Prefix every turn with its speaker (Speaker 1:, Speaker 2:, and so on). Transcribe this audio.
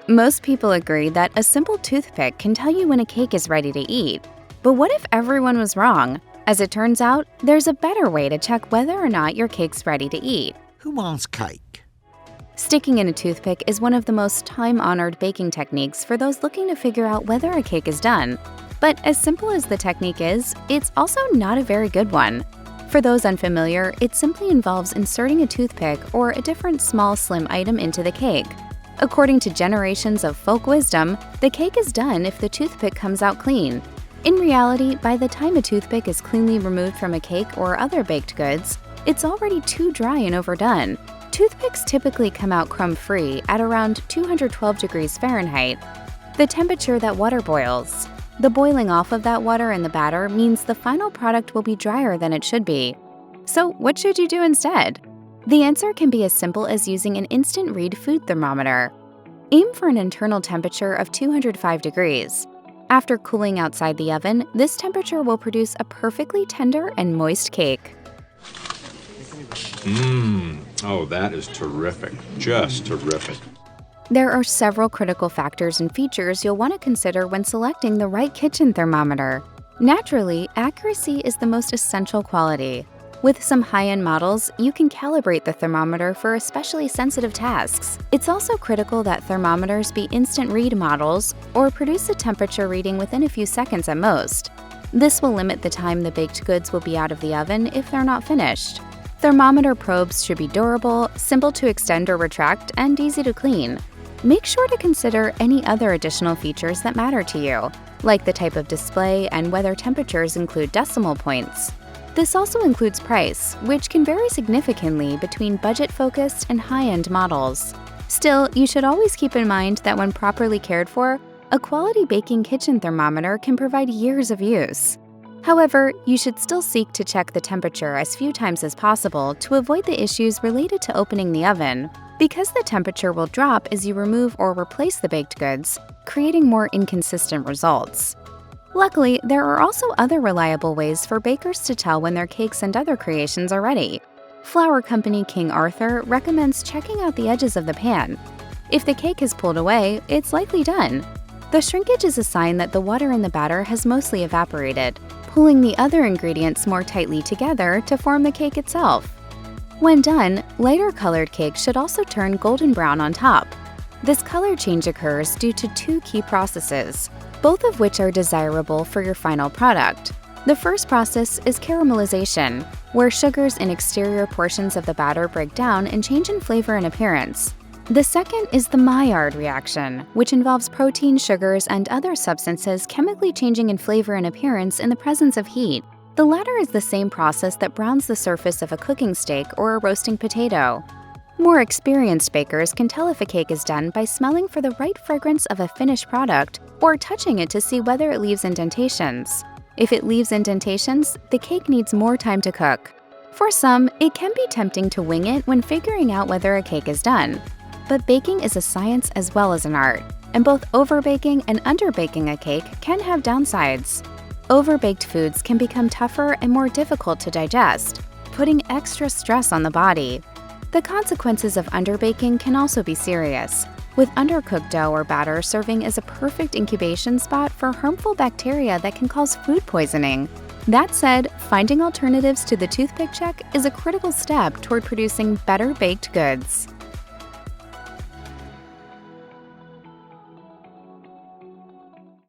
Speaker 1: Most people agree that a simple toothpick can tell you when a cake is ready to eat. But what if everyone was wrong? As it turns out, there's a better way to check whether or not your cake's ready to eat.
Speaker 2: Who wants cake?
Speaker 1: Sticking in a toothpick is one of the most time-honored baking techniques for those looking to figure out whether a cake is done. But as simple as the technique is, it's also not a very good one. For those unfamiliar, it simply involves inserting a toothpick or a different small, slim item into the cake. According to generations of folk wisdom, the cake is done if the toothpick comes out clean. In reality, by the time a toothpick is cleanly removed from a cake or other baked goods, it's already too dry and overdone. Toothpicks typically come out crumb-free at around 212 degrees Fahrenheit, the temperature that water boils. The boiling off of that water in the batter means the final product will be drier than it should be. So what should you do instead? The answer can be as simple as using an instant read food thermometer. Aim for an internal temperature of 205 degrees. After cooling outside the oven, this temperature will produce a perfectly tender and moist cake.
Speaker 3: Oh, that is terrific. Just terrific.
Speaker 1: There are several critical factors and features you'll want to consider when selecting the right kitchen thermometer. Naturally, accuracy is the most essential quality. With some high-end models, you can calibrate the thermometer for especially sensitive tasks. It's also critical that thermometers be instant read models or produce a temperature reading within a few seconds at most. This will limit the time the baked goods will be out of the oven if they're not finished. Thermometer probes should be durable, simple to extend or retract, and easy to clean. Make sure to consider any other additional features that matter to you, like the type of display and whether temperatures include decimal points. This also includes price, which can vary significantly between budget-focused and high-end models. Still, you should always keep in mind that when properly cared for, a quality baking kitchen thermometer can provide years of use. However, you should still seek to check the temperature as few times as possible to avoid the issues related to opening the oven, because the temperature will drop as you remove or replace the baked goods, creating more inconsistent results. Luckily, there are also other reliable ways for bakers to tell when their cakes and other creations are ready. Flour company King Arthur recommends checking out the edges of the pan. If the cake is pulled away, it's likely done. The shrinkage is a sign that the water in the batter has mostly evaporated, pulling the other ingredients more tightly together to form the cake itself. When done, lighter colored cake should also turn golden brown on top. This color change occurs due to two key processes, both of which are desirable for your final product. The first process is caramelization, where sugars in exterior portions of the batter break down and change in flavor and appearance. The second is the Maillard reaction, which involves protein, sugars, and other substances chemically changing in flavor and appearance in the presence of heat. The latter is the same process that browns the surface of a cooking steak or a roasting potato. More experienced bakers can tell if a cake is done by smelling for the right fragrance of a finished product or touching it to see whether it leaves indentations. If it leaves indentations, the cake needs more time to cook. For some, it can be tempting to wing it when figuring out whether a cake is done. But baking is a science as well as an art, and both overbaking and underbaking a cake can have downsides. Overbaked foods can become tougher and more difficult to digest, putting extra stress on the body. The consequences of underbaking can also be serious, with undercooked dough or batter serving as a perfect incubation spot for harmful bacteria that can cause food poisoning. That said, finding alternatives to the toothpick check is a critical step toward producing better baked goods.